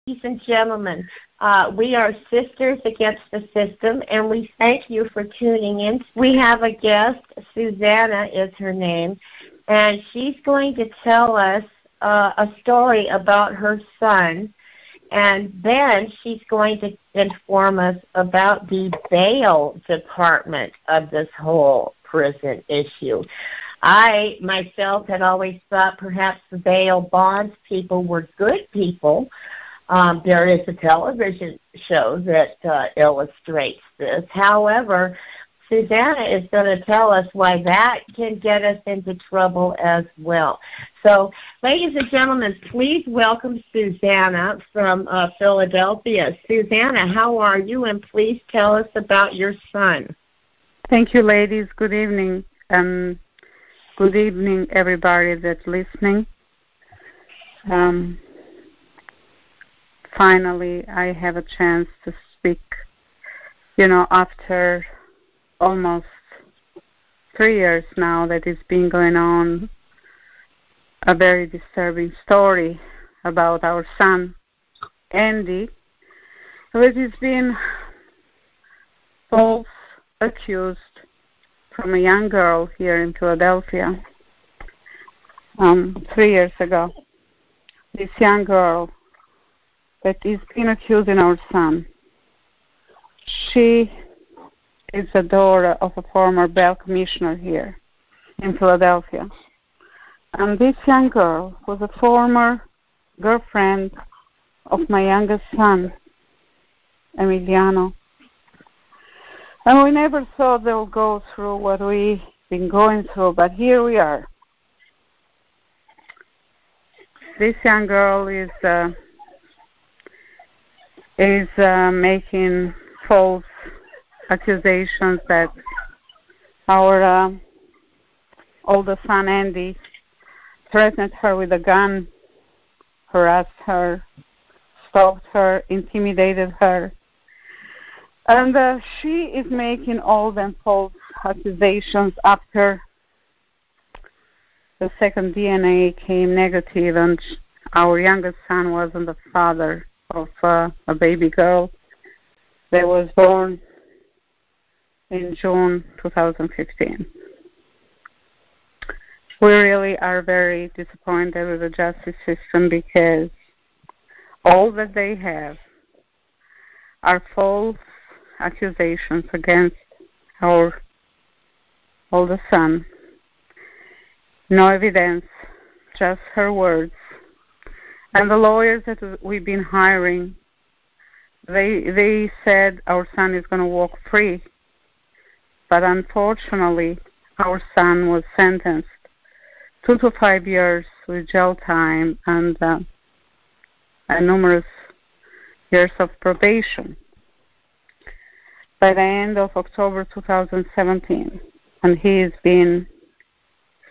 Ladies and gentlemen, we are Sisters Against the System, and we thank you for tuning in. We have a guest, Suzanne is her name, and she's going to tell us a story about her son, and then she's going to inform us about the bail department of this whole prison issue. I, myself, had always thought perhaps the bail bonds people were good people. There is a television show that illustrates this. However, Susanna is going to tell us why that can get us into trouble as well. So, ladies and gentlemen, please welcome Susanna from Philadelphia. Susanna, how are you? And please tell us about your son. Thank you, ladies. Good evening. Good evening, everybody that's listening. Finally, I have a chance to speak, after almost 3 years now that it's been going on, a very disturbing story about our son, Andy, which has been false accused from a young girl here in Philadelphia 3 years ago. This young girl that is being accusing our son. She is the daughter of a former bail commissioner here in Philadelphia. And this young girl was a former girlfriend of my youngest son, Emiliano. And we never thought they'll go through what we've been going through, but here we are. This young girl is making false accusations that our oldest son, Andy, threatened her with a gun, harassed her, stalked her, intimidated her. And she is making all them false accusations after the second DNA came negative, and our youngest son wasn't the father of a baby girl that was born in June 2015. We really are very disappointed with the justice system because all that they have are false accusations against our oldest son. No evidence, just her words. And the lawyers that we've been hiring, they said our son is going to walk free. But unfortunately, our son was sentenced 2 to 5 years with jail time and numerous years of probation by the end of October 2017. And he is being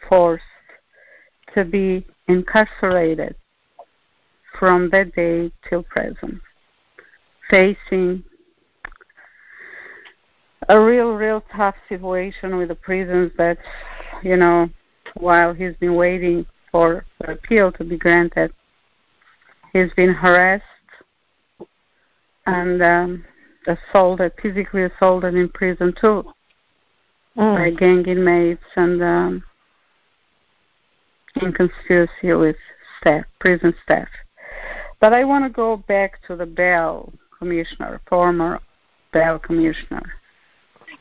forced to be incarcerated from that day till present, facing a real tough situation with the prisons that, while he's been waiting for the appeal to be granted, he's been harassed and physically assaulted in prison too, by gang inmates and in conspiracy with prison staff. But I want to go back to the bail commissioner, former bail commissioner.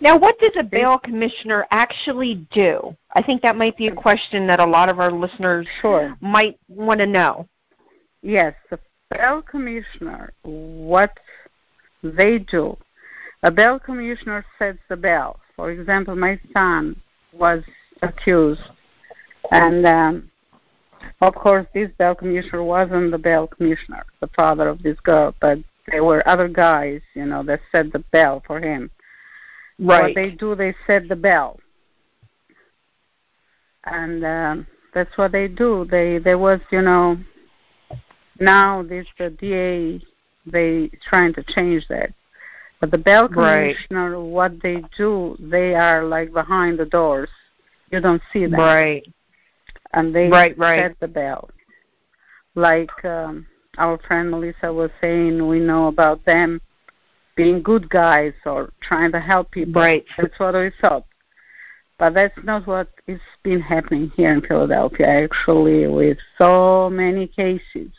Now, what does a bail commissioner actually do? I think that might be a question that a lot of our listeners might want to know. Yes, the bail commissioner, what they do. A bail commissioner sets the bail. For example, my son was accused, and of course, this bail commissioner wasn't the bail commissioner, the father of this girl, but there were other guys, that set the bail for him. Right. What they do, they set the bail. And that's what they do. There was, now the DA, they trying to change that. But the bail commissioner, what they do, they are like behind the doors. You don't see them. Right. And they set the bail. Like our friend Melissa was saying, we know about them being good guys or trying to help people. Right. That's what we thought. But that's not what is been happening here in Philadelphia, actually, with so many cases,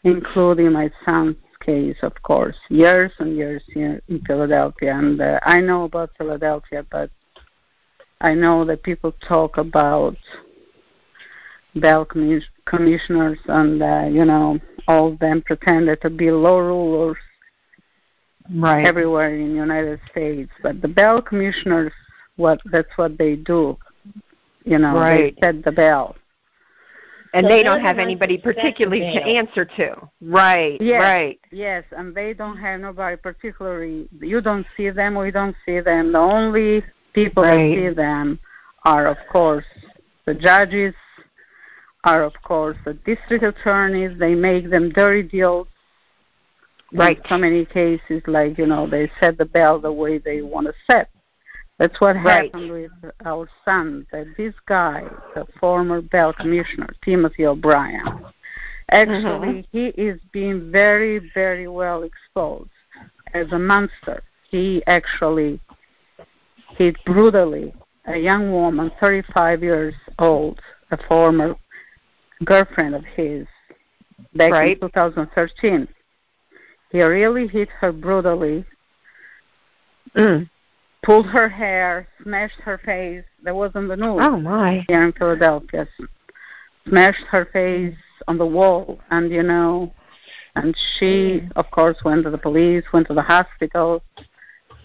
including my son's case, of course, years and years here in Philadelphia. And I know about Philadelphia, but I know that people talk about bail commissioners and, all of them pretended to be law rulers everywhere in the United States. But the bail commissioners, that's what they do. They set the bail. And so they don't have anybody particularly to answer to. Right, yes, right. Yes, and they don't have nobody particularly. You don't see them, we don't see them. The only people that see them are, of course, the judges, are, of course, the district attorneys. They make them dirty deals. Right. In so many cases, like, they set the bail the way they want to set. That's what happened with our son, that this guy, the former bail commissioner, Timothy O'Brien, actually, he is being very, very well exposed as a monster. He actually hit brutally a young woman, 35 years old, a former girlfriend of his, back in 2013. He really hit her brutally, pulled her hair, smashed her face. That was on the news here in Philadelphia. Smashed her face on the wall, and and she, of course, went to the police, went to the hospital,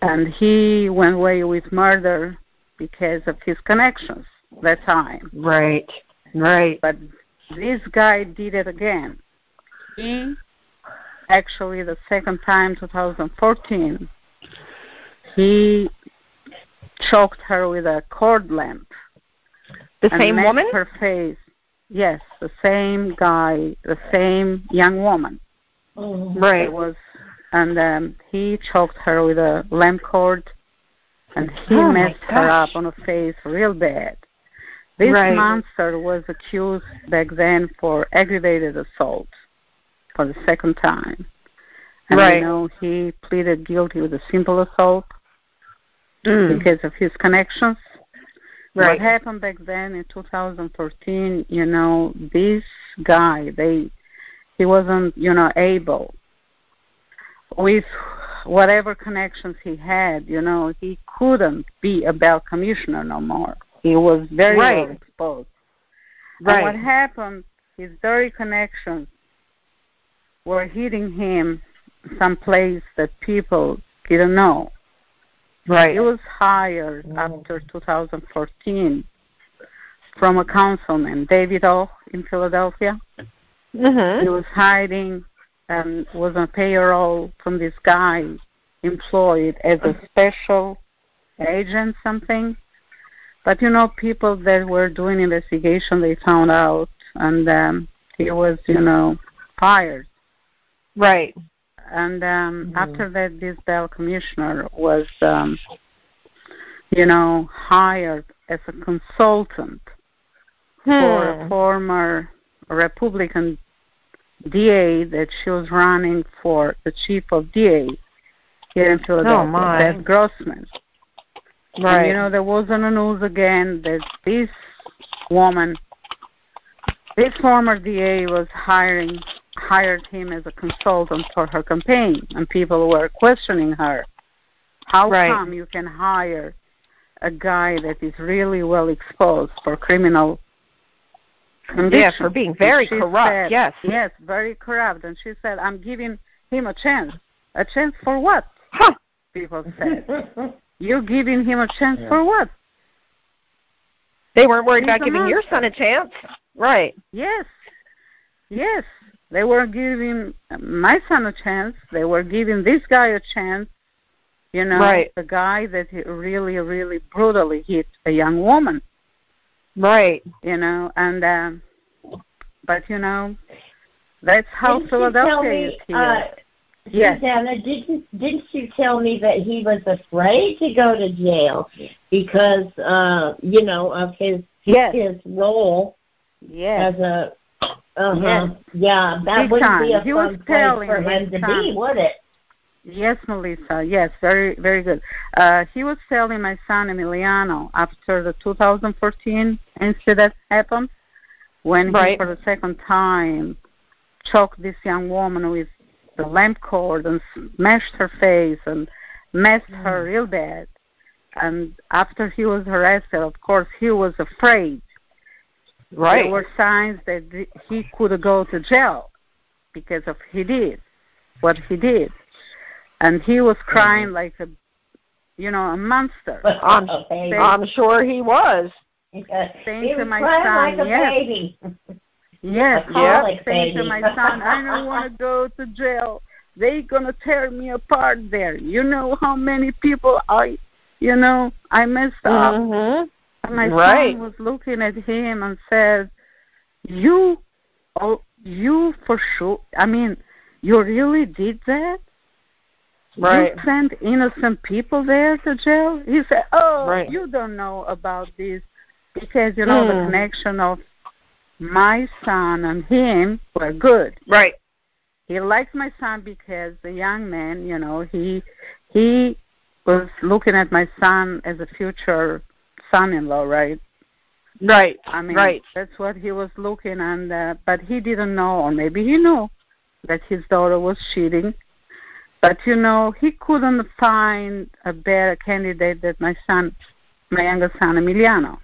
and he went away with murder because of his connections that time. Right. But this guy did it again. He actually, the second time, 2014, he choked her with a cord lamp. The same woman? Her face. Yes, the same guy, the same young woman. Right. And he choked her with a lamp cord, and he messed her up on her face real bad. This monster was accused back then for aggravated assault for the second time. And he pleaded guilty with a simple assault because of his connections. What happened back then in 2014, this guy, he wasn't, able, with whatever connections he had, he couldn't be a bail commissioner no more. He was very well exposed. And what happened, his dirty connections were hitting him someplace that people didn't know. He was hired after 2014 from a councilman, David O. in Philadelphia. He was hiding and was on payroll from this guy employed as a special agent something. But, people that were doing investigation, they found out, and he was, fired. Right. And after that, this bail commissioner was, hired as a consultant for a former Republican DA that she was running for the chief of DA here in Philadelphia, Beth Grossman. Right. And, there was on the news again that this woman, this former DA was hired him as a consultant for her campaign, and people were questioning her. How come you can hire a guy that is really well exposed for criminal convictions? Yeah, for being very corrupt, yes. Yes, very corrupt. And she said, I'm giving him a chance. A chance for what? People said. You're giving him a chance for what? They weren't worried about giving your son a chance. Right. Yes. They were giving my son a chance. They were giving this guy a chance. The guy that really, really brutally hit a young woman. Right. And, but, that's how Philadelphia is here. Yes. Susanna, didn't you tell me that he was afraid to go to jail because, of his role as a Yes. Yeah, that Big wouldn't time. be a He was fun place telling for my him to son, be, would it? Yes, Melissa. Yes, very, very good. He was telling my son Emiliano after the 2014 incident happened, when he, for the second time, choked this young woman with the lamp cord and smashed her face and messed her real bad. And after he was arrested, of course, he was afraid. There were signs that he could go to jail because of what he did. And he was crying like a monster. I'm sure he was. Saying to my son, like a baby. Yes, saying to my son, I don't want to go to jail. They're going to tear me apart there. You know how many people I messed up. Mm-hmm. And my son was looking at him and said, you for sure, I mean, you really did that? You sent innocent people there to jail? He said, you don't know about this, because, the connection of my son and him were good. Right. He liked my son because the young man, he was looking at my son as a future son-in-law, right? Right. I mean, that's what he was looking at, but he didn't know, or maybe he knew, that his daughter was cheating. But, he couldn't find a better candidate than my younger son, Emiliano,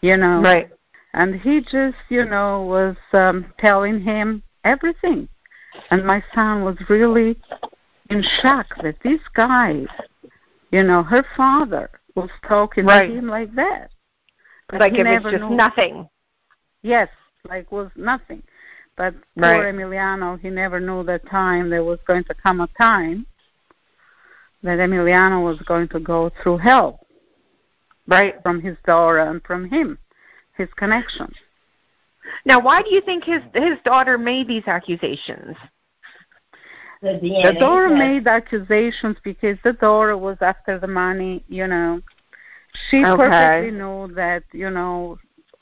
Right. And he just, was telling him everything. And my son was really in shock that this guy, her father, was talking to him like that. But like it was just nothing. Yes, like was nothing. But poor Emiliano, he never knew that time there was going to come a time that Emiliano was going to go through hell. Right. From his daughter and from him, his connection. Now, why do you think his daughter made these accusations? The daughter made accusations because the daughter was after the money, She perfectly knew that,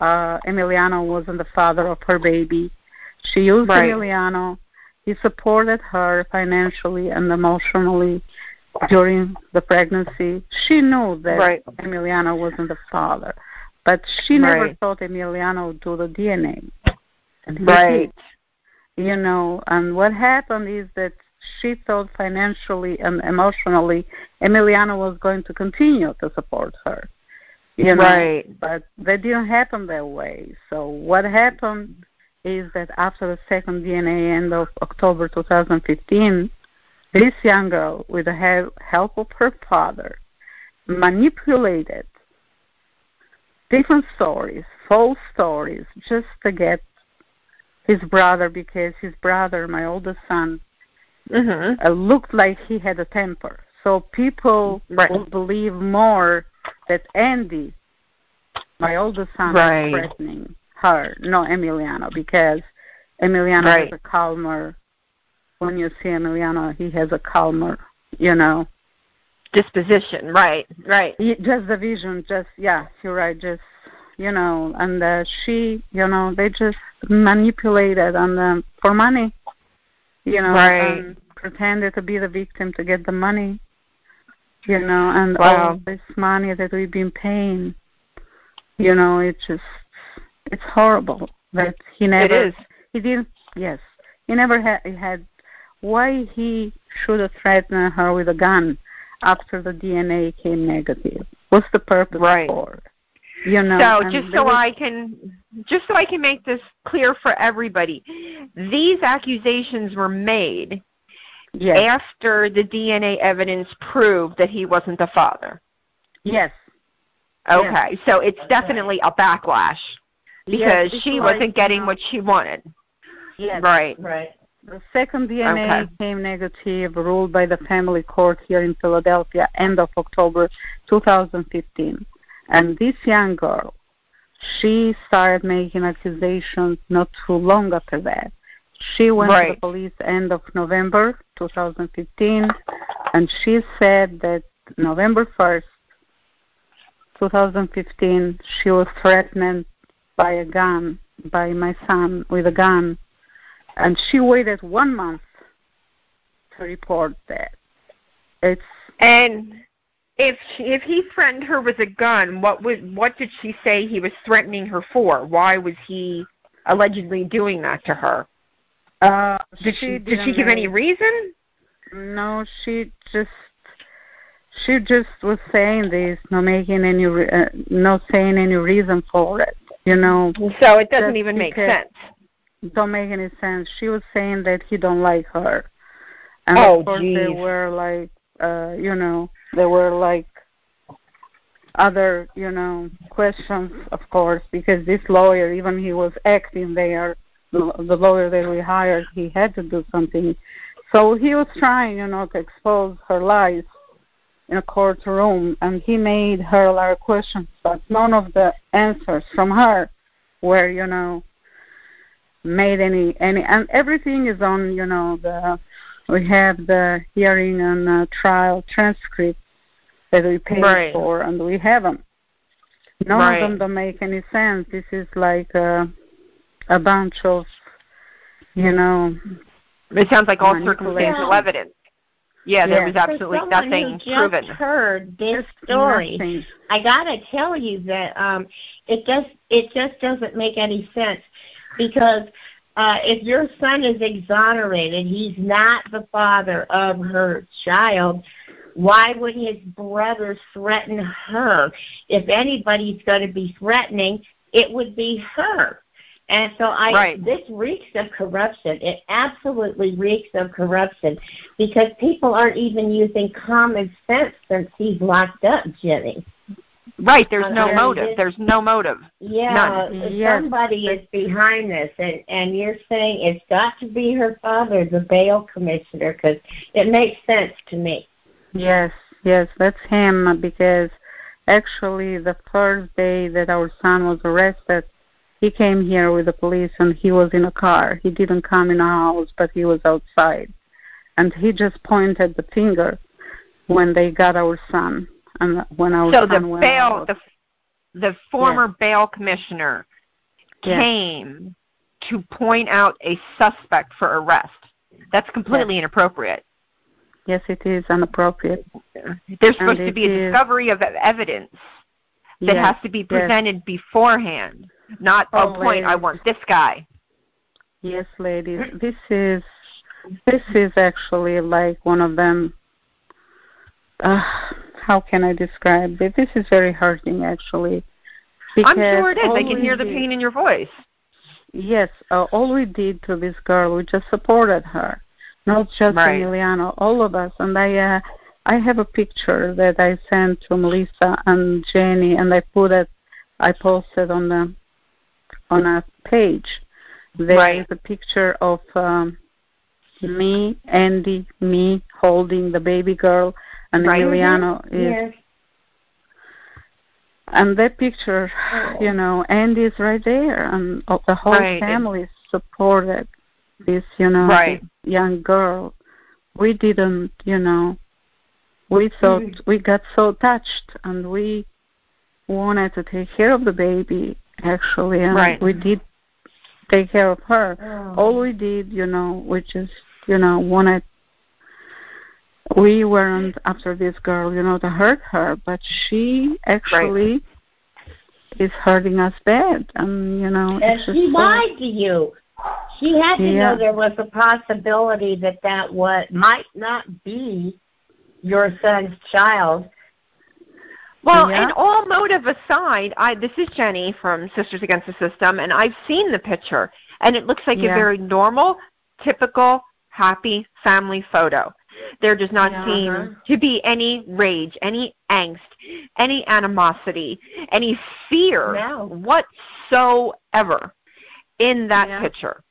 Emiliano wasn't the father of her baby. She used Emiliano. He supported her financially and emotionally during the pregnancy. She knew that Emiliano wasn't the father. But she never thought Emiliano would do the DNA. And he did. And what happened is that she thought financially and emotionally Emiliano was going to continue to support her. But that didn't happen that way. So what happened is that after the second DNA end of October 2015, this young girl, with the help of her father, manipulated different stories, false stories, just to get his brother, because his brother, my oldest son, looked like he had a temper. So people will believe more that Andy, my oldest son, was threatening her, not Emiliano, because Emiliano has a calmer. When you see Emiliano, he has a calmer, disposition. Right. Just the vision, you're right, just, and she, they just manipulated and for money, and pretended to be the victim to get the money, and all this money that we've been paying, it's horrible that he never, he never had, why he should have threatened her with a gun after the DNA came negative? What's the purpose for? So just so I can make this clear for everybody, these accusations were made after the DNA evidence proved that he wasn't the father. Yes. Okay, so it's definitely a backlash because she wasn't getting what she wanted. Yes. Right. The second DNA came negative, ruled by the family court here in Philadelphia, end of October 2015. And this young girl, she started making accusations not too long after that. She went to the police end of November 2015, and she said that November 1st, 2015, she was threatened by a gun, by my son with a gun. And she waited 1 month to report that. And if he threatened her with a gun, what did she say he was threatening her for? Why was he allegedly doing that to her? Did she give any reason? No, she just was saying this, not saying any reason for it. So it doesn't even make sense. Don't make any sense. She was saying that he don't like her, and of course geez. They were like, there were like other, questions, of course, because this lawyer, even he was acting there, the lawyer that we hired, he had to do something. So he was trying, to expose her lies in a courtroom, and he made her a lot of questions, but none of the answers from her were, made any, and everything is on, we have the hearing and trial transcripts that we paid for, and we have them. None of them don't make any sense. This is like a bunch of, It sounds like all circumstantial evidence. Yeah, there was absolutely nothing proven. Just heard this story. Nothing. I gotta tell you that it just doesn't make any sense, because if your son is exonerated, he's not the father of her child. Why would his brothers threaten her? If anybody's going to be threatening, it would be her. And so this reeks of corruption. It absolutely reeks of corruption, because people aren't even using common sense since he's locked up, Jenny. Right, there's no motive. There's no motive. Yeah, somebody is behind this, and you're saying it's got to be her father, the bail commissioner, because it makes sense to me. Yes, that's him, because actually the first day that our son was arrested, he came here with the police, and he was in a car. He didn't come in a house, but he was outside. And he just pointed the finger when they got our son. And when our son went out. The former bail commissioner came to point out a suspect for arrest. That's completely inappropriate. Yes, it is inappropriate. There's supposed to be a discovery of evidence that has to be presented beforehand, not point. I want this guy. Yes, ladies. This is actually like one of them. How can I describe it? This is very hurting, actually. I'm sure it is. I can hear the pain in your voice. Yes. All we did to this girl, we just supported her. Not just Emiliano, all of us. And I have a picture that I sent to Melissa and Jenny, and I posted on a page. There is a picture of me holding the baby girl, and Emiliano is. Yes. And that picture, Andy is right there, and the whole family supported this, young girl. We didn't, we thought we got so touched, and we wanted to take care of the baby, actually, and we did take care of her. Oh. All we did, we just, wanted. We weren't after this girl, to hurt her, but she actually is hurting us bad, and And she lied to you. She had to know there was a possibility that might not be your son's child. Well, and all motive aside, this is Jenny from Sisters Against the System, and I've seen the picture, and it looks like a very normal, typical, happy family photo. There does not seem to be any rage, any angst, any animosity, any fear whatsoever in that picture.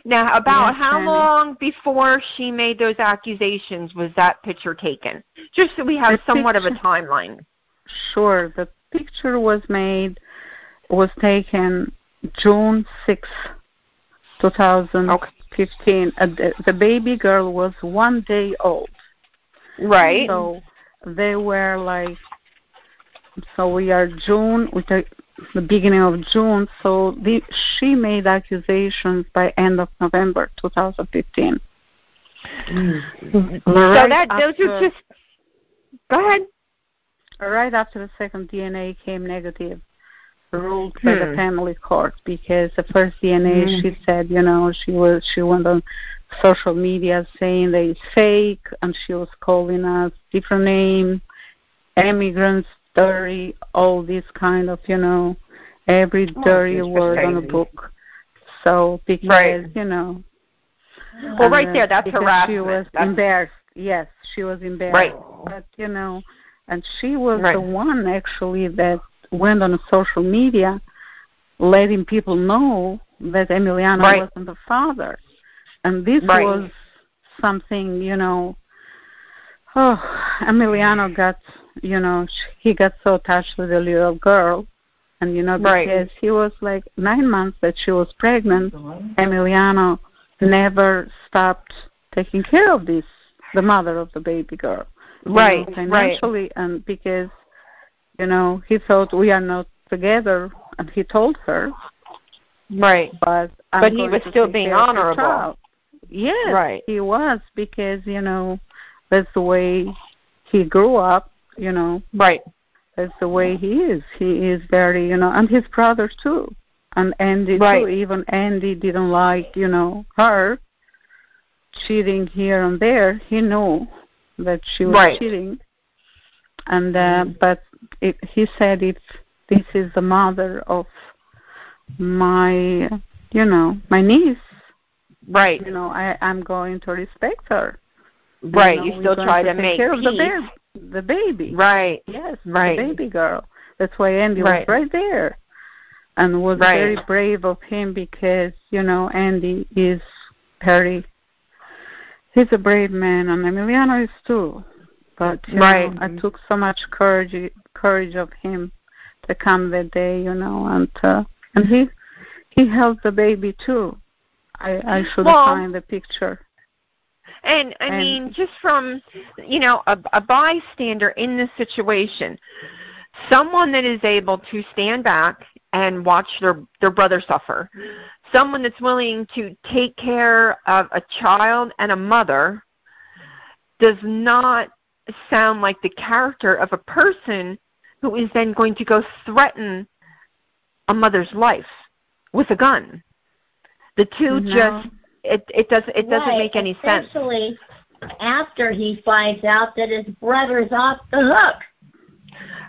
Now, about how long before she made those accusations was that picture taken? Just so we have somewhat of a timeline. Sure. The picture was taken June 6, 2015. The baby girl was 1 day old. Right. So they were like, we are June, the beginning of June. So she made accusations by end of November 2015. So those are just. Go ahead. Right after the second DNA came negative, ruled by the family court, because the first DNA, she said, she went on social media saying that it's fake, and she was calling us different names, immigrants, dirty, all this kind of, every dirty word on the book. So because, well, right there, that's harassment. She was embarrassed. Yes, she was embarrassed. Right. But, and she was the one, actually, that went on social media letting people know that Emiliano wasn't the father. And this was something, Emiliano got, he got so attached with the little girl. And, because he was like 9 months that she was pregnant, Emiliano never stopped taking care of the mother of the baby girl. Financially, and because, he thought we are not together, and he told her. Right. But he was still being honorable. Yes, he was, because, that's the way he grew up, Right. That's the way he is. He is very, and his brother too. And Andy too. Even Andy didn't like, her cheating here and there. He knew that she was cheating. And but he said, if this is the mother of my, my niece, I'm going to respect her. Right, you still try to make care peace. Of the baby. Right. Yes, the baby girl. That's why Andy was right there. And was very brave of him, because, Andy is he's a brave man, and Emiliano is too. But, I took so much courage of him to come that day, and he held the baby too. I should find the picture. And I mean, just from, a bystander in this situation, someone that is able to stand back and watch their brother suffer, someone that's willing to take care of a child and a mother, does not sound like the character of a person who is then going to go threaten a mother's life with a gun. The two it doesn't make any sense. Especially after he finds out that his brother's off the hook.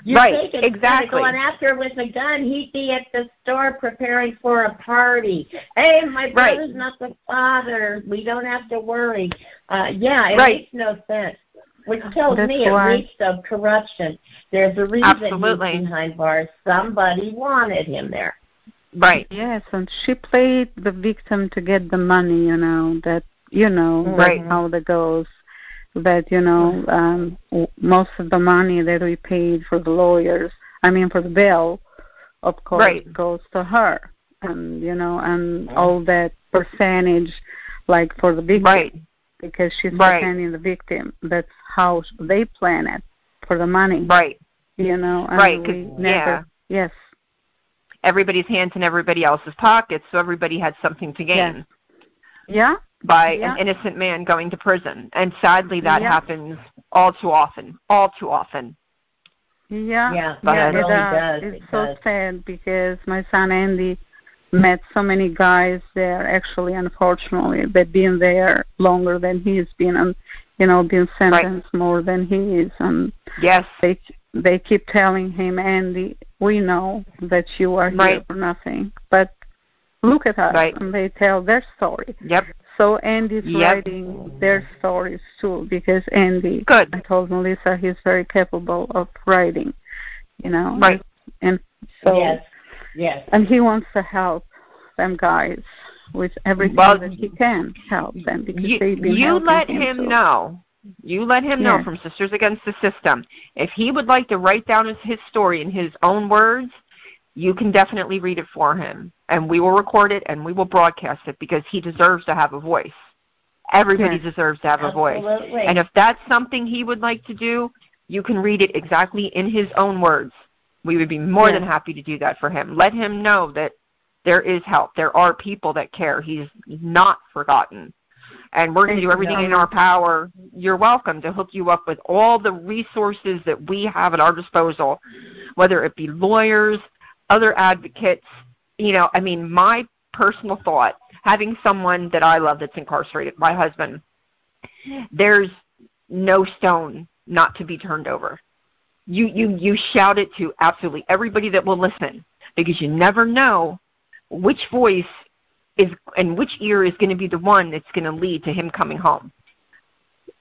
Exactly. Going after with a gun, he'd be at the store preparing for a party. Hey, my brother's not the father. We don't have to worry. It makes no sense. Which tells me it reeks of corruption. There's a reason he's behind bars. Somebody wanted him there. Right. Yes, and she played the victim to get the money, that's how that goes. That, most of the money that we paid for the lawyers, for the bail, of course, goes to her. And, and all that percentage, like for the victim, because she's defending the victim. That's how they plan it, for the money. Right. And we never, yes. Everybody's hands in everybody else's pockets, so everybody had something to gain. By an innocent man going to prison. And sadly, that happens all too often. All too often. It really does. It's so sad, because my son Andy met so many guys there, actually, unfortunately, that been there longer than he's been, and, been sentenced more than he is. And they keep telling him, Andy, we know that you are here for nothing, but look at us, and they tell their story. So Andy's writing their stories too, because Andy, I told Melissa, he's very capable of writing, and so, and he wants to help them guys with everything that he can help them, because they've been you let him too. Know. You let him know from Sisters Against the System. If he would like to write down his story in his own words, you can definitely read it for him. And we will record it and we will broadcast it, because he deserves to have a voice. Everybody deserves to have a voice. And if that's something he would like to do, you can read it exactly in his own words, We would be more than happy to do that for him. Let him know that there is help. There are people that care. He's not forgotten. And we're going to do everything in our power. You're welcome to hook you up with all the resources that we have at our disposal, whether it be lawyers, other advocates. You know, I mean, my personal thought, having someone that I love that's incarcerated, my husband, there's no stone not to be turned over. You shout it to absolutely everybody that will listen, because you never know which voice is and which ear is going to be the one that's going to lead to him coming home.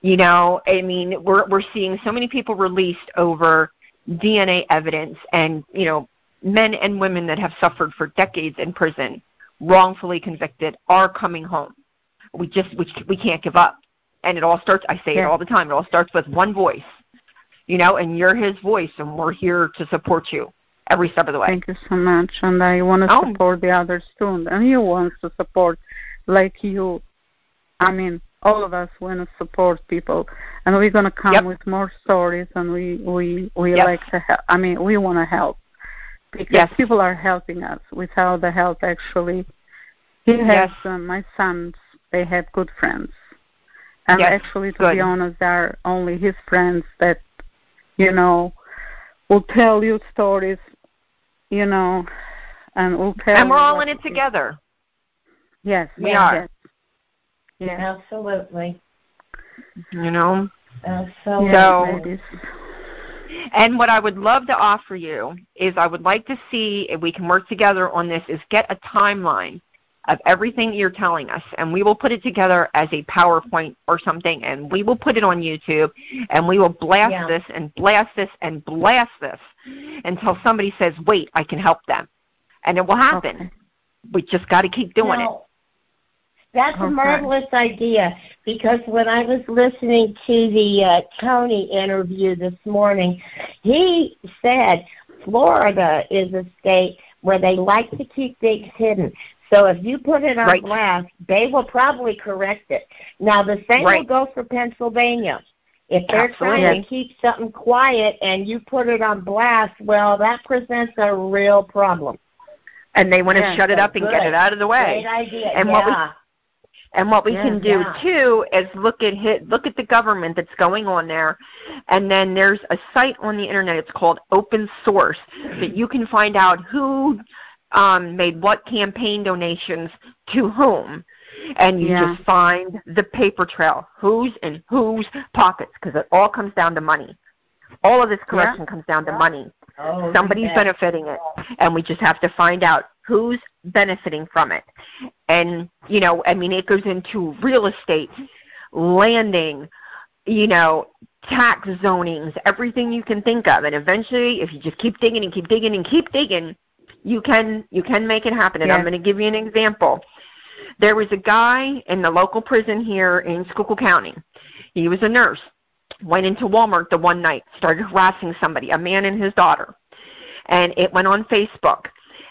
You know, I mean, we're seeing so many people released over DNA evidence, and, you know, men and women that have suffered for decades in prison, wrongfully convicted, are coming home. We can't give up. And it all starts, I say it all the time, it all starts with one voice, you know, and you're his voice, and we're here to support you every step of the way. Thank you so much. And I want to support the others too. And he wants to support, like you. I mean, all of us want to support people. And we're going to come with more stories, and we like to help. I mean, we want to help, because people are helping us without the help, actually. He has, my sons, they have good friends. And actually, to be honest, they are only his friends that, you know, will tell you stories, you know, and will tell. And we're all in it together. Yes, we are. Yes. Absolutely. You know. Absolutely. So, and what I would love to offer you is, I would like to see if we can work together on this, is get a timeline of everything you're telling us, and we will put it together as a PowerPoint or something, and we will put it on YouTube, and we will blast this and blast this and blast this until somebody says, wait, I can help them. And it will happen. Okay. We just got to keep doing it. That's a marvelous idea, because when I was listening to the Tony interview this morning, he said Florida is a state where they like to keep things hidden. So if you put it on blast, they will probably correct it. Now, the same will go for Pennsylvania. If they're trying to keep something quiet and you put it on blast, well, that presents a real problem. And they want to shut it up and get it out of the way. Great idea. And what we can do too is look at the government that's going on there, and then there's a site on the internet. It's called Open Source, that you can find out who made what campaign donations to whom, and you just find the paper trail, who's in whose pockets, because it all comes down to money. All of this corruption comes down to money. Somebody's benefiting it, and we just have to find out who's benefiting from it. And, you know, I mean, it goes into real estate, landing, you know, tax zonings, everything you can think of. And eventually, if you just keep digging and keep digging and keep digging, you can make it happen. And I'm going to give you an example. There was a guy in the local prison here in Schuylkill County. He was a nurse. Went into Walmart the one night, started harassing somebody, a man and his daughter. And it went on Facebook.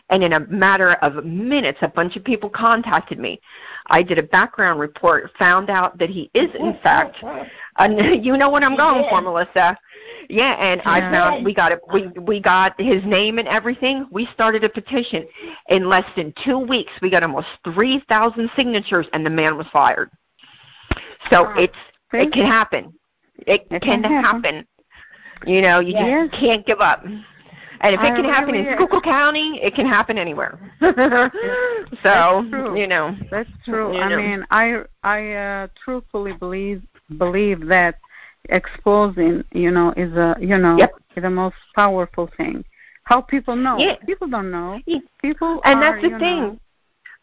And in a matter of minutes, a bunch of people contacted me. I did a background report, found out that he is, in fact, you know what I'm going for, Melissa. Yeah, and I found we got his name and everything. We started a petition. In less than 2 weeks, we got almost 3,000 signatures, and the man was fired. So it can happen. It can happen. You know, you just can't give up. And if it can happen in Schuylkill County, it can happen anywhere. So, you know. That's true. I mean, I truthfully believe that exposing, you know, is is the most powerful thing. How people know. People don't know. People and that's the thing.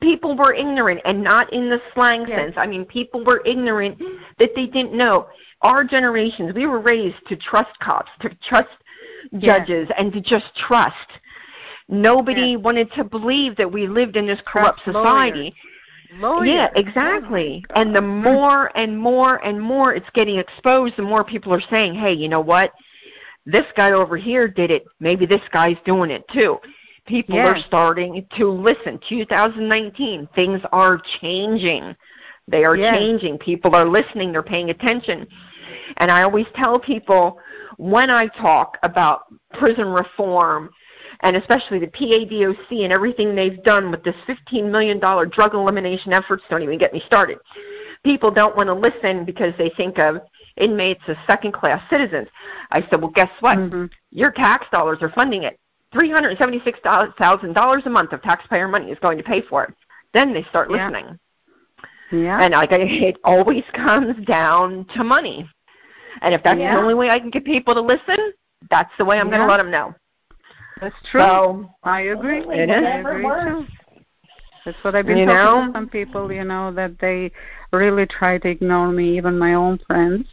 People were ignorant, and not in the slang sense. I mean, people were ignorant that they didn't know. Our generations, we were raised to trust cops, to trust judges, and to just trust. Nobody wanted to believe that we lived in this corrupt society. Lawyers. Yeah, exactly. And the more and more and more it's getting exposed, the more people are saying, hey, you know what? This guy over here did it. Maybe this guy's doing it too. People are starting to listen. 2019, things are changing. They are changing. People are listening. They're paying attention. And I always tell people, when I talk about prison reform, and especially the PADOC and everything they've done with this $15 million drug elimination efforts, don't even get me started. People don't want to listen because they think of inmates as second-class citizens. I said, well, guess what? Your tax dollars are funding it. $376,000 a month of taxpayer money is going to pay for it. Then they start listening. Yeah. And it always comes down to money. And if that's the only way I can get people to listen, that's the way I'm going to let them know. That's true. So, I agree. It is. I agree too. That's what I've been talking to some people, that they really try to ignore me, even my own friends,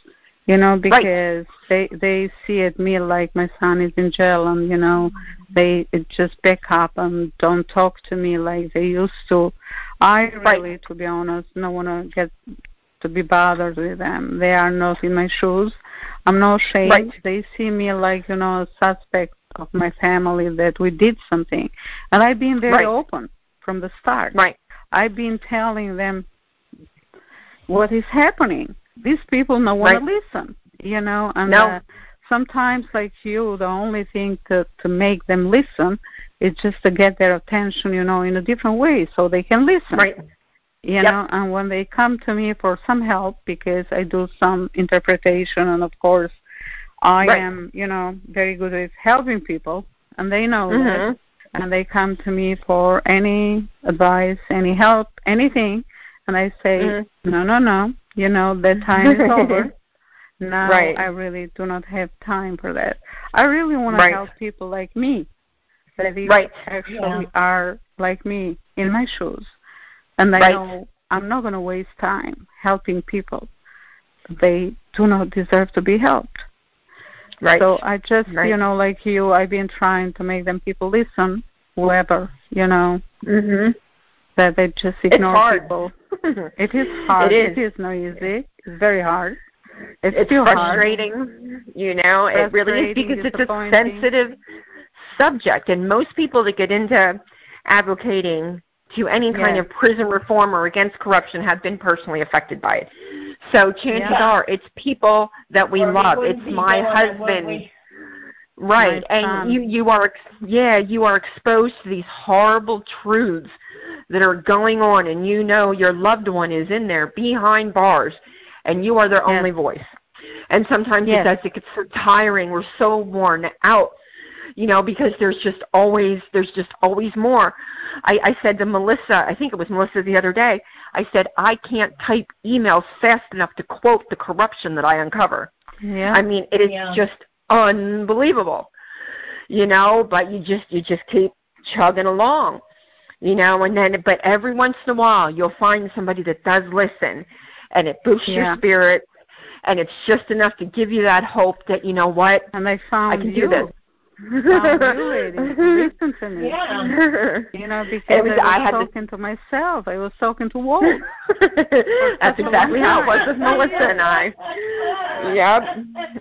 because they see at me like my son is in jail, and, they just back up and don't talk to me like they used to. I really, to be honest, don't want to get to be bothered with them. They are not in my shoes. I'm not ashamed. Right. They see me like, a suspect of my family that we did something. And I've been very open from the start. Right. I've been telling them what is happening. These people don't want to listen, and sometimes, like you, the only thing to make them listen is just to get their attention, in a different way so they can listen. Right. And when they come to me for some help, because I do some interpretation, and of course I am, very good at helping people, and they know that, and they come to me for any advice, any help, anything, and I say, no, that time is over. Now I really do not have time for that. I really want to help people like me, that actually are like me, in my shoes. And I know I'm not going to waste time helping people. They do not deserve to be helped. Right. So I just, like you, I've been trying to make them people listen, whoever, that they just ignore people. It is hard. It is not easy. It's very hard. It's still frustrating, hard. It really is, because it's a sensitive subject. And most people that get into advocating to any kind of prison reform or against corruption have been personally affected by it. So chances are it's people that we love. It's my husband. Right. And you are exposed to these horrible truths that are going on, and your loved one is in there behind bars, and you are their only voice. And sometimes it gets so tiring. We're so worn out, because there's just always more. I said to Melissa, I think it was Melissa the other day, I said, I can't type emails fast enough to quote the corruption that I uncover. Yeah. I mean, it is just unbelievable, but you just keep chugging along, and then, but every once in a while you'll find somebody that does listen, and it boosts your spirit, and it's just enough to give you that hope that, what, and I can do this. Listen to me. Because I was talking to myself. I was talking to walls. That's exactly how it was with Melissa and I. Yep.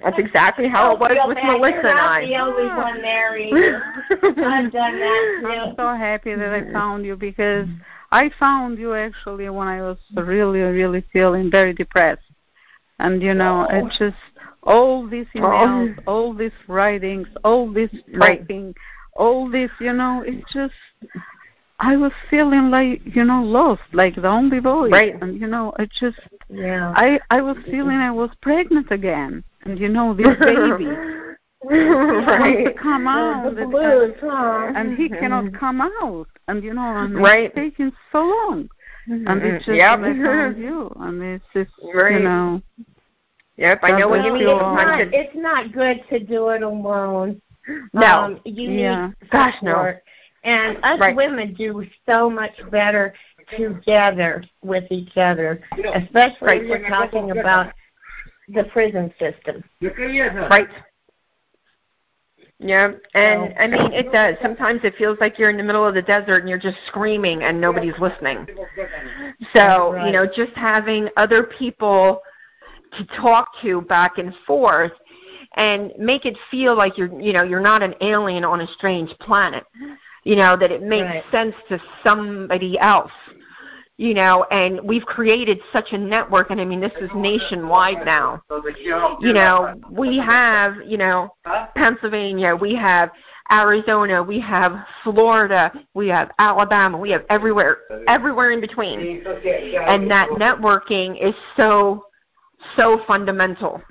That's exactly how it was with Melissa and I. I'm the only one there either. I've done that too. I'm so happy that I found you, because I found you actually when I was really, really feeling very depressed. And, it's just all these emails, all these writings, all this writing, all this, it's just, I was feeling like, lost, like the only voice. Right. And, it just, I was feeling I was pregnant again. And, this baby wants to come out. And he cannot come out. And, and it's taking so long. And it's just, I found you. And it's just, Yep, I know what you mean. It's not good to do it alone. No. You need support. And us women do so much better together with each other, especially if we're talking about the prison system. Right. Yeah, and I mean, it does. Sometimes it feels like you're in the middle of the desert and you're just screaming and nobody's listening. So, just having other people to talk to back and forth and make it feel like you're not an alien on a strange planet, that it makes sense to somebody else, and we've created such a network, and I mean, this is nationwide now. We have, Pennsylvania, we have Arizona, we have Florida, we have Alabama, we have everywhere in between. And that networking is so fundamental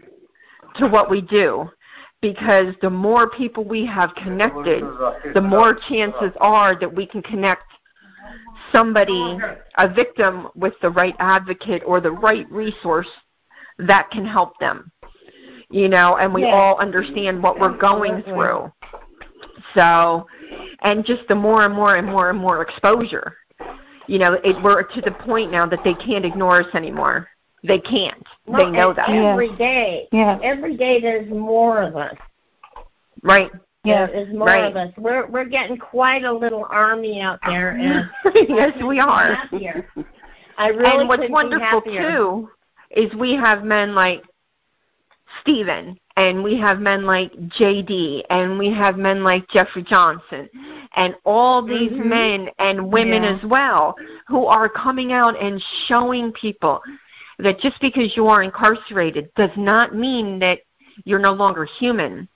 to what we do, because the more people we have connected, the more chances are that we can connect somebody, a victim, with the right advocate or the right resource that can help them. And we all understand what we're going through. So, and just the more and more exposure, we're to the point now that they can't ignore us anymore. They can't. Well, they know that. Every day. Yeah. Every day there's more of us. Right. Yeah. There's more of us. We're getting quite a little army out there. And yes, we are. I really and what's wonderful, too, is we have men like Stephen, and we have men like J.D., and we have men like Jeffrey Johnson, and all these men and women as well, who are coming out and showing people that just because you are incarcerated does not mean that you're no longer human.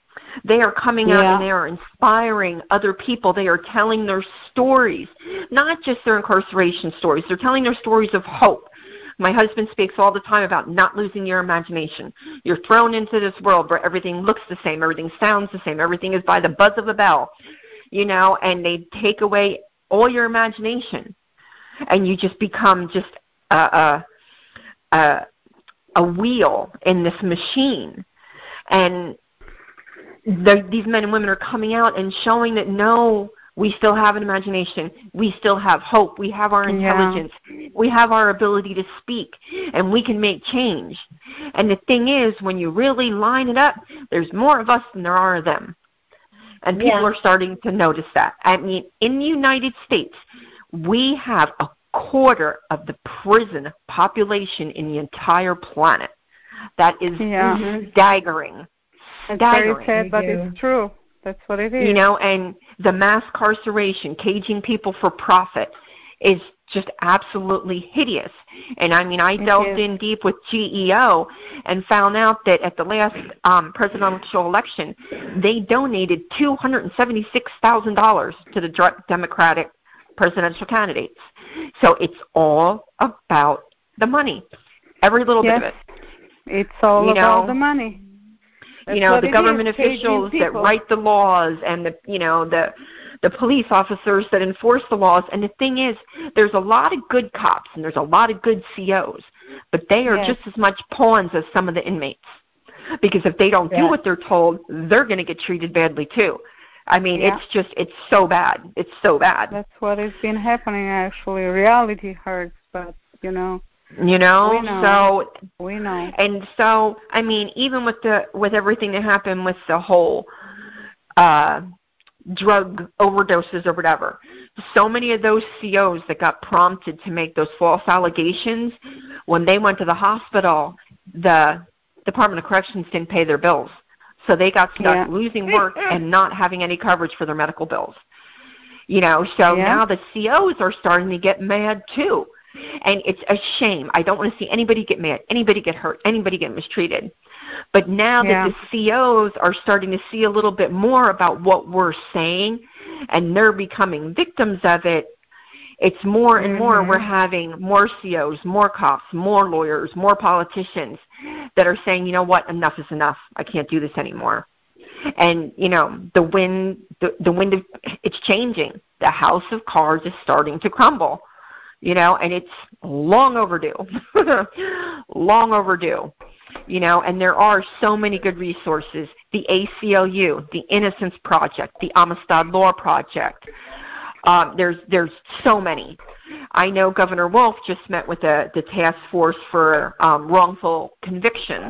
They are coming out and they are inspiring other people. They are telling their stories, not just their incarceration stories. They're telling their stories of hope. My husband speaks all the time about not losing your imagination. You're thrown into this world where everything looks the same, everything sounds the same, everything is by the buzz of a bell, and they take away all your imagination, and you just become just a wheel in this machine. And these men and women are coming out and showing that, no, we still have an imagination. We still have hope. We have our intelligence. We have our ability to speak, and we can make change. And the thing is, when you really line it up, there's more of us than there are of them. And people are starting to notice that. I mean, in the United States, we have a quarter of the prison population in the entire planet. That is staggering. It's very sad, but it's true. That's what it is. And the mass incarceration, caging people for profit, is just absolutely hideous. And I mean, I delved in deep with GEO and found out that at the last presidential election, they donated $276,000 to the Democratic presidential candidates. So it's all about the money, every little bit of it. It's all about the money. That's the government officials that write the laws, and the police officers that enforce the laws. And the thing is, there's a lot of good cops and there's a lot of good COs, but they are just as much pawns as some of the inmates. Because if they don't do what they're told, they're going to get treated badly too. I mean, it's so bad. It's so bad. That's what has been happening, actually. Reality hurts, but, we know. And so, I mean, even with everything that happened with the whole drug overdoses or whatever, so many of those COs that got prompted to make those false allegations, when they went to the hospital, the Department of Corrections didn't pay their bills. So they got stuck losing work and not having any coverage for their medical bills. So now the COs are starting to get mad too. And it's a shame. I don't want to see anybody get mad, anybody get hurt, anybody get mistreated. But now that the COs are starting to see a little bit more about what we're saying, and they're becoming victims of it, it's more and more we're having more COs, more cops, more lawyers, more politicians that are saying, you know what, enough is enough. I can't do this anymore. And, the wind it's changing. The house of cards is starting to crumble. And it's long overdue, long overdue, and there are so many good resources, the ACLU, the Innocence Project, the Amistad Law Project. There's so many. I know Governor Wolf just met with the task force for wrongful conviction,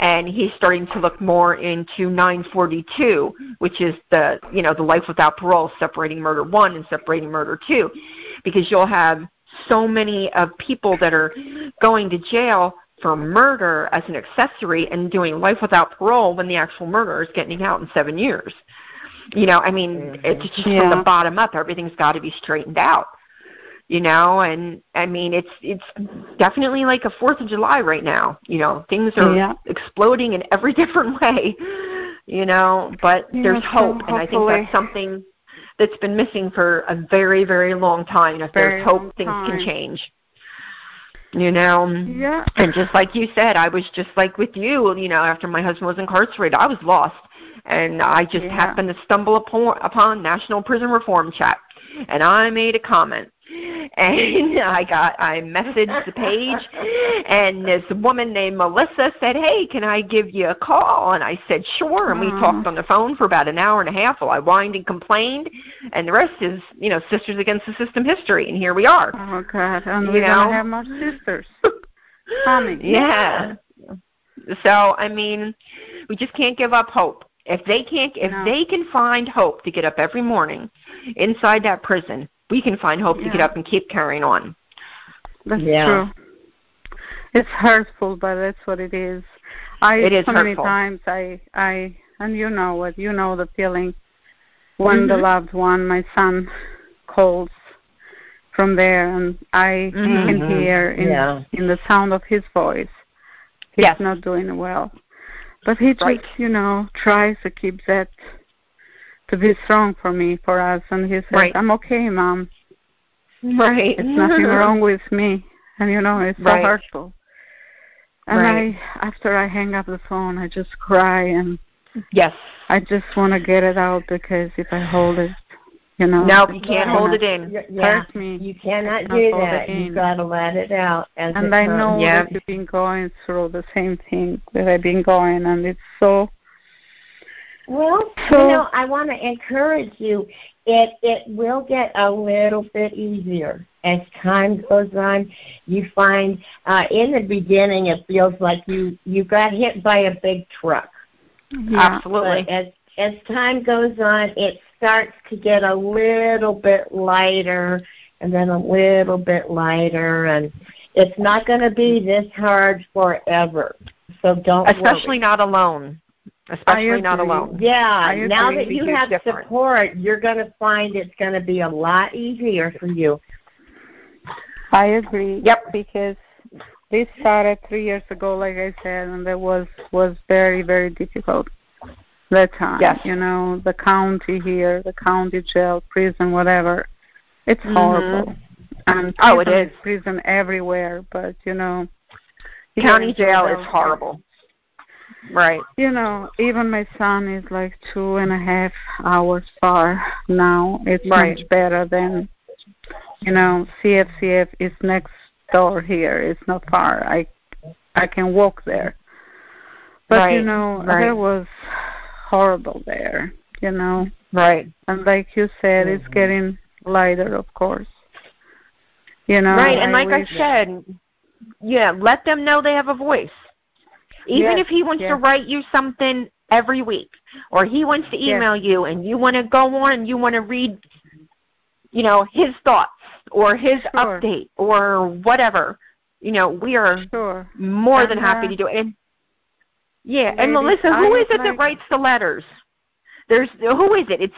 and he's starting to look more into 942, which is the life without parole, separating murder 1 and separating murder 2, because you'll have so many of people that are going to jail for murder as an accessory and doing life without parole when the actual murderer is getting out in 7 years. I mean, it's just from the bottom up. Everything's got to be straightened out. And I mean, it's definitely like a 4th of July right now. Things are exploding in every different way. but there's hope, and I think that's something that's been missing for a very, very long time. If there's hope, things can change. Yeah. And just like you said, I was just like with you, after my husband was incarcerated, I was lost. And I just happened to stumble upon National Prison Reform Chat. And I made a comment. And I messaged the page, and this woman named Melissa said, "Hey, can I give you a call?" And I said, "Sure." And we talked on the phone for about an hour and a half while I whined and complained. And the rest is, Sisters Against the System history. And here we are. Oh, God. And we're going to have more sisters coming. Yeah. So, we just can't give up hope. If they can find hope to get up every morning inside that prison, we can find hope to get up and keep carrying on. That's true. It's hurtful, but that's what it is. It is so hurtful. Many times and you know it, the feeling when the loved one, my son, calls from there, and I can hear in the sound of his voice, he's not doing well. But he just, tries to keep that to be strong for us. And he says, "I'm okay, Mom. Right. It's nothing wrong with me." And, it's so hurtful. And after I hang up the phone, I just cry. And I just want to get it out, because if I hold it, No, you can't hold it in. Hurt me. You cannot do that. You've got to let it out. And I know that you've been going through the same thing that I've been going, and it's so... Well, I want to encourage you. It will get a little bit easier as time goes on. You find in the beginning it feels like you got hit by a big truck. Absolutely. But as time goes on, it starts to get a little bit lighter, and then a little bit lighter, and it's not going to be this hard forever. So don't Especially worry. Not alone. Especially not alone. Yeah, now that you have support, you're going to find it's going to be a lot easier for you. I agree. Yep. Because this started 3 years ago, like I said, and it was very, very difficult that time. Yes. The county here, the county jail, prison, whatever. It's horrible. And it is. Prison everywhere, but, county jail is horrible. Right. Even my son is like 2.5 hours far now. It's much better than, CFCF is next door here. It's not far. I can walk there. But, there was horrible there, Right. And like you said, it's getting lighter, of course. Right, and like I said, let them know they have a voice. Even if he wants to write you something every week, or he wants to email you, and you want to go on and you want to read, his thoughts or his update or whatever, we are more than happy to do it. And and Melissa, who is it that writes the letters? Who is it? Is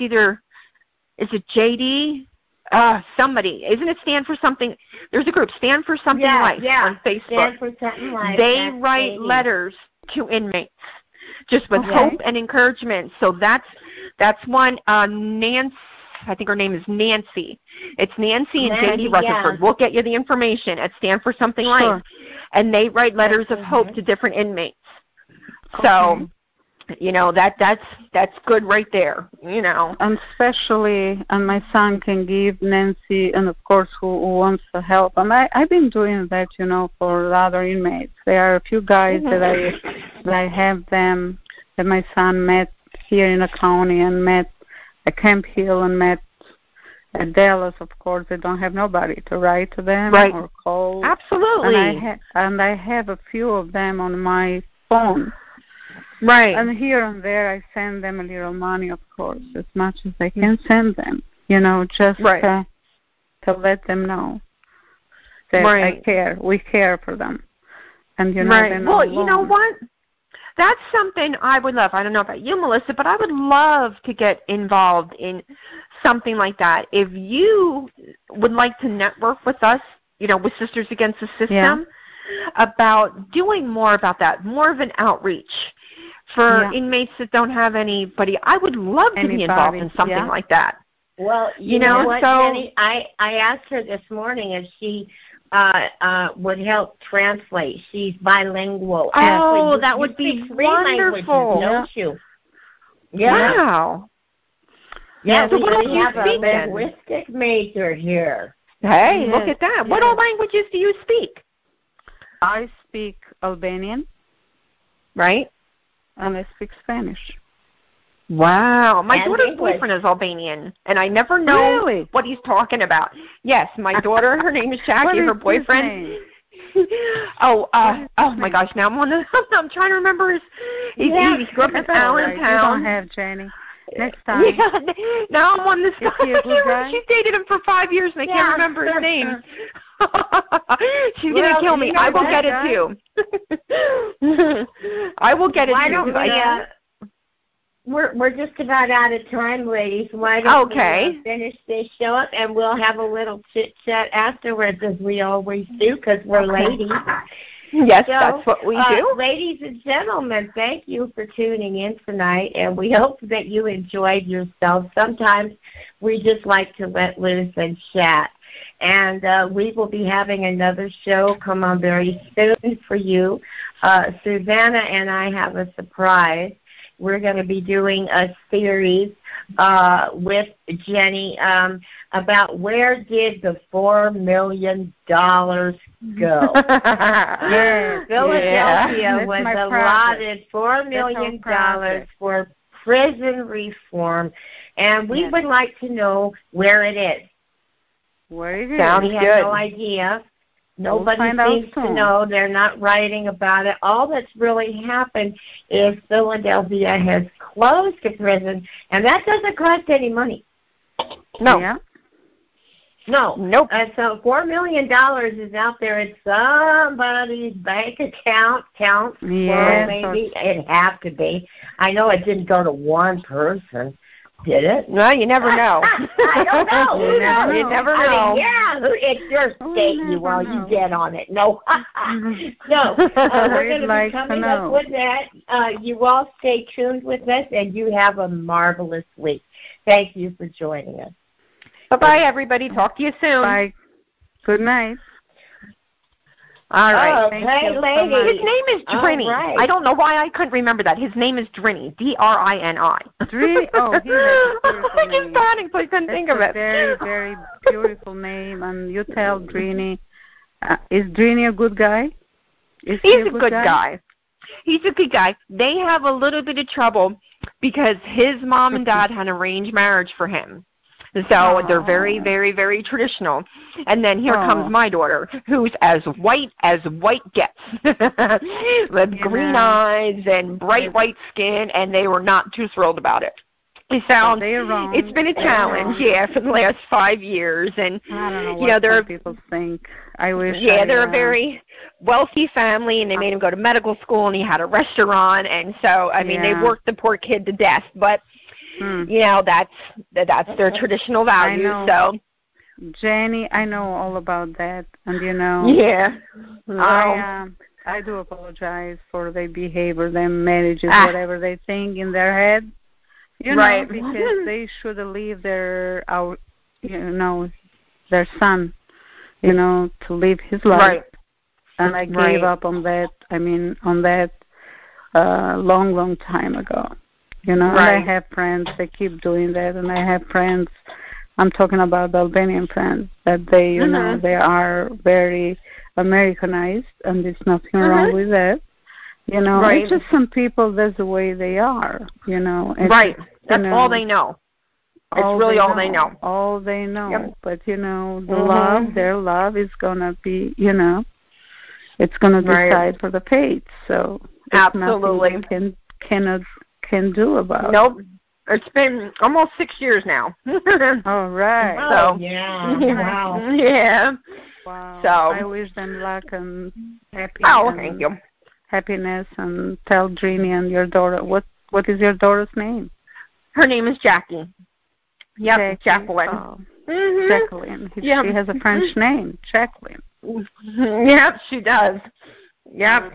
it JD? Somebody. Isn't it Stand for Something? There's a group, Stand for Something Life on Facebook. Stand for Something Life. They write letters to inmates just with hope and encouragement. So that's one. Nancy, I think her name is Nancy. It's Nancy and JD Rutherford. We'll get you the information at Stand for Something Life. And they write letters of hope to different inmates. So... that's good right there, And especially, and my son can give Nancy, and of course, who wants to help. And I've been doing that, for other inmates. There are a few guys that I have them, that my son met here in the county and met at Camp Hill and met at Dallas. Of course, they don't have nobody to write to them or call. Absolutely. And I have a few of them on my phone. Right. And here and there I send them a little money, of course, as much as I can send them, just to let them know that I care. We care for them. And, they're not alone. You know what? That's something I would love. I don't know about you, Melissa, but I would love to get involved in something like that. If you would like to network with us, with Sisters Against the System, about doing more about that, more of an outreach for inmates that don't have anybody. I would love to be involved in something like that. Well, you know what, Jenny? I asked her this morning if she would help translate. She's bilingual. Oh, that would be wonderful. Don't you? Yeah. Wow. Yeah, so we have a linguistic major here. Hey, look at that. What all languages do you speak? I speak Albanian. Right. And I speak Spanish. Wow. My daughter's boyfriend is Albanian, and I never know what he's talking about. Yes, my daughter, her name is Jackie, her boyfriend. Oh my gosh, now I'm trying to remember he grew up in Allentown. You don't have Jenny. Next time. Yeah, now I'm on this guy. She dated him for 5 years, and I can't remember his name. She's going to kill me. I will get it, too. I will get it, too. We're just about out of time, ladies. Why don't we finish this show up, and we'll have a little chit-chat afterwards, as we always do, because we're ladies. Yes, that's what we do. Ladies and gentlemen, thank you for tuning in tonight, and we hope that you enjoyed yourself. Sometimes we just like to let loose and chat. And we will be having another show come on very soon for you. Susanna and I have a surprise. We're going to be doing a series with Jenny about where did the $4 million go. Philadelphia was allotted $4 million for prison reform, and we would like to know where it is. Where it is? Sounds we have no idea. Nobody seems to know. They're not writing about it. All that's really happened is Philadelphia has closed the prison, and that doesn't cost any money. No. Yeah. No. Nope. So $4 million is out there in somebody's bank account. Counts. Yeah. Maybe it'd have to be. I know it didn't go to one person. Did it? Well, you never know. I don't know. You never know. It's your state. You get on it. No. No. We're going to be coming up with that. You all stay tuned with us, and you have a marvelous week. Thank you for joining us. Bye-bye, everybody. Talk to you soon. Bye. Good night. All right. Okay, ladies. His name is Drini. Right. I don't know why I couldn't remember that. His name is Drini. D-R-I-N-I. Drini? Oh, he has a beautiful name. I just thought it, but I couldn't think of it. Very, very beautiful name. And you tell Drini. Is Drini a good guy? He's a good guy. He's a good guy. They have a little bit of trouble because his mom and dad had an arranged marriage for him. So they're very, very, very traditional. And then here comes my daughter, who's as white gets, with green eyes and bright white skin, and they were not too thrilled about it. It's been a challenge, for the last 5 years. And I don't know what people think. I wish. Yeah, they're a very wealthy family, and they made him go to medical school, and he had a restaurant, and so they worked the poor kid to death, but. That's their traditional values. So, Jenny, I know all about that, and Yeah. I do apologize for their behavior, their marriages, whatever they think in their head. Right. Because they should leave their son, to live his life. Right. And I gave up on that. On that long, long time ago. And I have friends that keep doing that, and I have friends, I'm talking about the Albanian friends, that they, they are very Americanized, and there's nothing wrong with that. It's just some people, that's the way they are, It's, that's all they know. It's really all they know. All they know. Yep. But, the their love is going to be, it's going to decide for the fate. So, absolutely. Can do about it. Nope. It's been almost 6 years now. All right. So wow. Yeah. Wow. So I wish them luck and happiness. Oh, thank you. Happiness, and tell Drini and your daughter. What is your daughter's name? Her name is Jackie. Yep, Jacqueline. Oh. Jacqueline. She has a French name, Jacqueline. Yep, she does. Yep.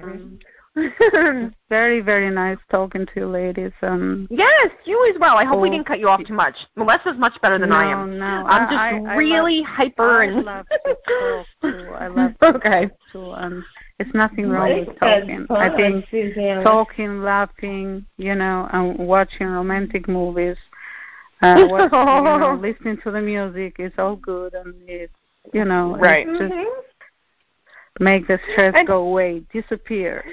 Very, very nice talking to you, ladies. Yes, you as well. I hope we didn't cut you off too much. Melissa's much better than I am. No, I'm just really hyper. I love to talk too. I love to talk too. It's nothing wrong with talking. I think talking, laughing, and watching romantic movies, listening to the music is all good, and it's, right. It's just make the stress go away, disappear.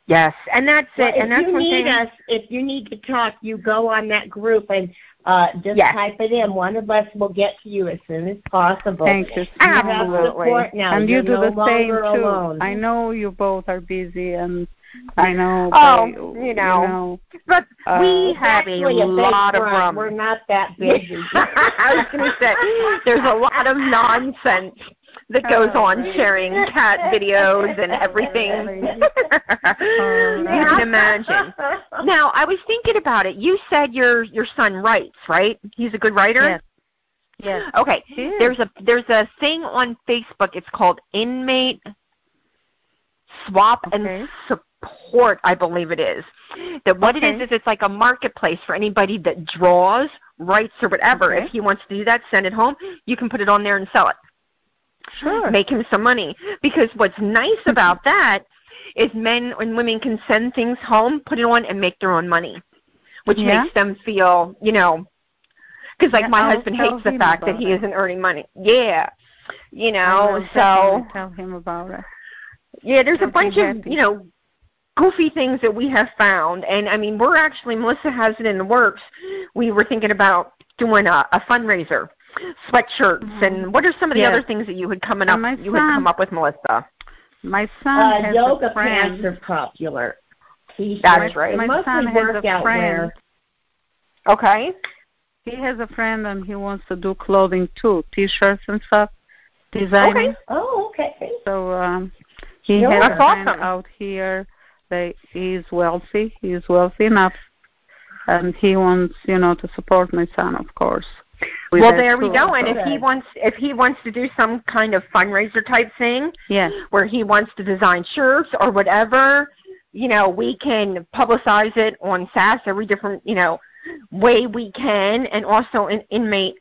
Yes, and that's it. And that's one thing. If you need to talk, you go on that group and just type it in. One of us will get to you as soon as possible. Thank you. Absolutely. Now. And you do the same too. Alone. I know you both are busy, and I know. But we have a lot of room. We're not that busy. I was going to say, there's a lot of nonsense that goes on, sharing cat videos and everything. You can imagine. Now, I was thinking about it. You said your son writes, right? He's a good writer? Yes. Okay. There's a thing on Facebook. It's called Inmate Swap and Support, I believe it is. That what it is it's like a marketplace for anybody that draws, writes, or whatever. If he wants to do that, send it home. You can put it on there and sell it. Sure. Make him some money. Because what's nice about that is men and women can send things home, put it on, and make their own money, which makes them feel, because like my husband hates the fact that he isn't earning money. Yeah. So tell him about it. Yeah, there's a bunch of, goofy things that we have found. And, I mean, Melissa has it in the works. We were thinking about doing a fundraiser, sweatshirts, and what are some of the other things that you had come up with, Melissa? My son has yoga a friend. pants are popular. That's right. My son has a friend. Okay. He has a friend, and he wants to do clothing too, T-shirts and stuff, designing. Okay. Oh, okay. So he has a friend out here. He's wealthy. He's wealthy enough, and he wants, to support my son, of course. Well, there we go. And if he wants to do some kind of fundraiser type thing, where he wants to design shirts or whatever, we can publicize it on SAS every different, way we can, and also an inmate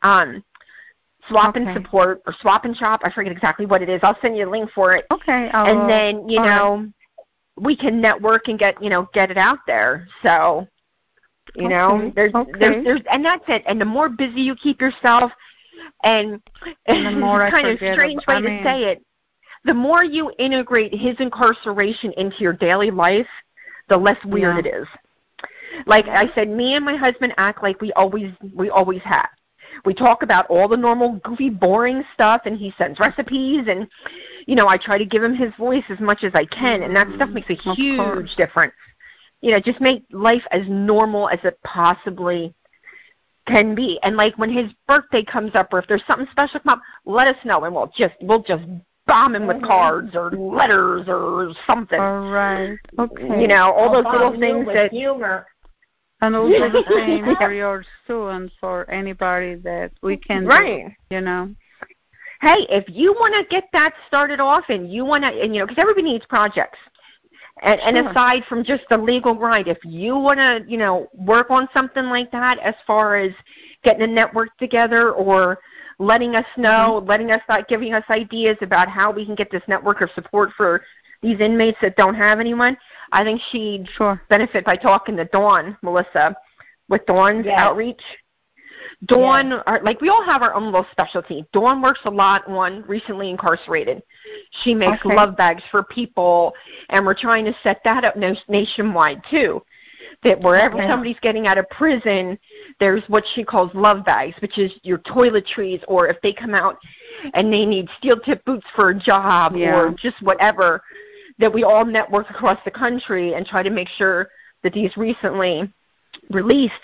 swap and support or swap and shop. I forget exactly what it is. I'll send you a link for it. Okay. And then we can network and get it out there. So. There's and that's it. And the more busy you keep yourself, and the more kind of strange way to say it, the more you integrate his incarceration into your daily life, the less weird it is. Like I said, me and my husband act like we always have. We talk about all the normal, goofy, boring stuff, and he sends recipes, and I try to give him his voice as much as I can, and that stuff makes a huge difference. Just make life as normal as it possibly can be. And like when his birthday comes up, or if there's something special come up, let us know, and we'll just bomb him with cards or letters or something. All right. Okay. All those little things that humor. And also the same for yours too, and for anybody that we can do, Hey, if you want to get that started off, and you want to, because everybody needs projects. And aside from just the legal grind, if you want to, work on something like that as far as getting a network together or letting us know, giving us ideas about how we can get this network of support for these inmates that don't have anyone, I think she'd benefit by talking to Dawn, Melissa, with Dawn's outreach. Dawn, we all have our own little specialty. Dawn works a lot on recently incarcerated. She makes love bags for people, and we're trying to set that up nationwide too. That wherever somebody's getting out of prison, there's what she calls love bags, which is your toiletries, or if they come out and they need steel-tip boots for a job or just whatever, that we all network across the country and try to make sure that these recently released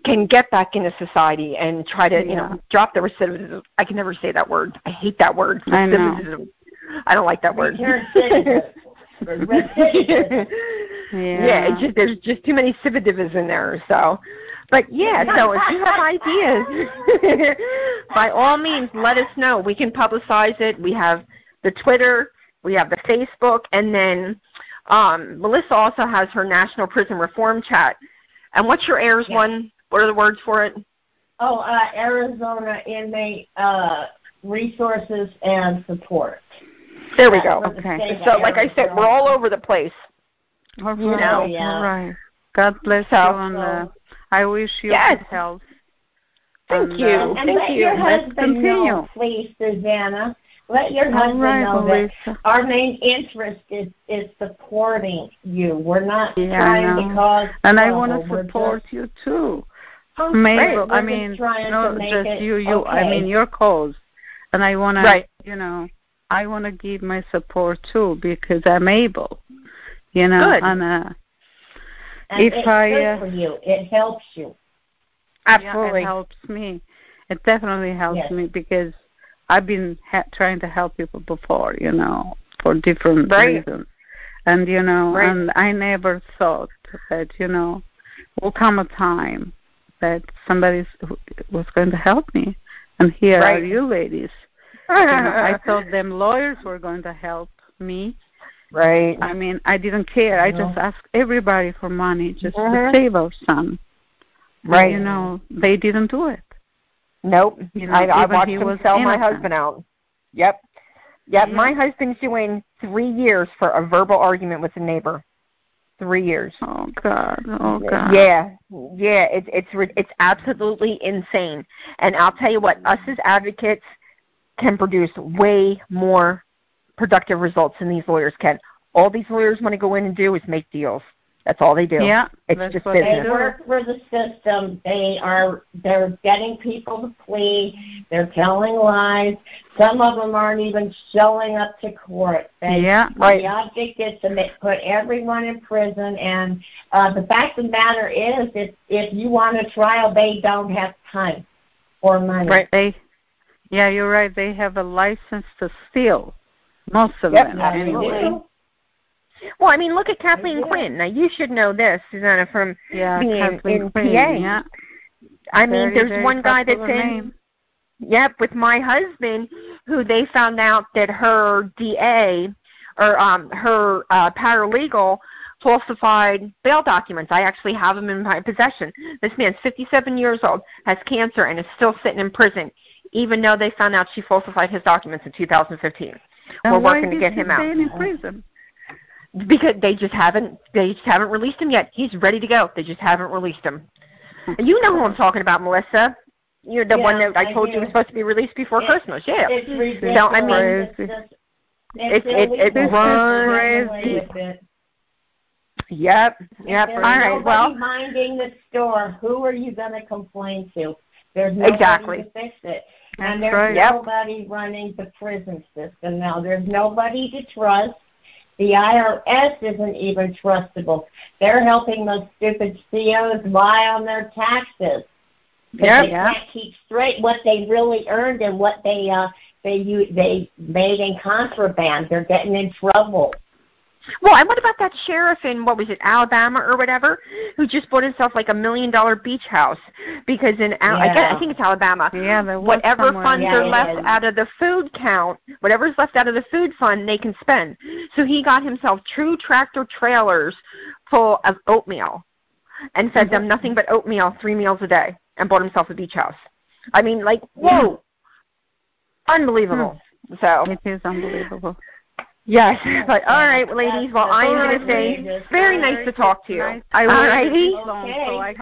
can get back into society and try to, drop the recidivism. I can never say that word. I hate that word. Recidivism. I don't like that word. There's just too many civicivs in there. So, but so if you have ideas, by all means, let us know. We can publicize it. We have the Twitter, we have the Facebook, and then Melissa also has her National Prison Reform Chat. And what's your AIRS one? What are the words for it? Oh, Arizona Inmate Resources and Support. There we go. Okay. So, like I said, we're all over the place. All right. You know? All right. God bless you, and I wish you good health. Thank you. And let your husband know, please, Susanna. Let your husband know that our main interest is supporting you. We're not trying to cause and I want to support you too. Mabel, I mean, not just you. Okay. I mean, your cause, and I want to, you know, I want to give my support too because I'm able, you know, and if it's good for you. It helps you. Absolutely. Yeah, it helps me. It definitely helps me because I've been trying to help people before, you know, for different reasons. And, you know, and I never thought that, you know, will come a time that somebody was going to help me. And here are you ladies. You know, I thought them lawyers were going to help me. Right. I mean, I didn't care. I just asked everybody for money just to save our son. Right. You know, they didn't do it. Nope. You know, I watched him sell my husband out. Yep. My husband's doing 3 years for a verbal argument with a neighbor. 3 years. Oh God. Yeah. It's absolutely insane. And I'll tell you what, us as advocates can produce way more productive results than these lawyers can. All these lawyers want to go in and do is make deals. That's all they do. Yeah, it's just business. They work for the system. They're getting people to plead. They're telling lies. Some of them aren't even showing up to court. The object is to put everyone in prison. And the fact of the matter is, if you want a trial, they don't have time or money. Right. You're right. They have a license to steal. Most of them, anyway. Well, I mean, look at Kathleen Quinn. Now, you should know this, Susanna, from being in PA. Yeah. I mean, there's one guy that's with my husband, who they found out that her DA or her paralegal falsified bail documents. I actually have them in my possession. This man's 57 years old, has cancer, and is still sitting in prison, even though they found out she falsified his documents in 2015. We're working to get him out. In prison? Because they just haven't released him yet. He's ready to go. They just haven't released him. You know who I'm talking about, Melissa. You're the one that I told you was supposed to be released before Christmas. Yeah. It's ridiculous. So, I mean, it's crazy. Yep. All right. Well, minding the store. Who are you going to complain to? There's nobody to fix it. And there's nobody running the prison system now. There's nobody to trust. The IRS isn't even trustable. They're helping those stupid COs lie on their taxes. They can't keep straight what they really earned and what they made in contraband. They're getting in trouble. Well, and what about that sheriff in, what was it, Alabama or whatever, who just bought himself like $1 million beach house because I think it's Alabama. Yeah, whatever funds are left out of the food count, whatever's left out of the food fund, they can spend. So he got himself 2 tractor trailers full of oatmeal and fed them nothing but oatmeal 3 meals a day and bought himself a beach house. I mean, like, whoa, unbelievable. So it is unbelievable. Yes, but all right, ladies. Well, I'm going to say it's very nice to talk to you. All righty. Okay.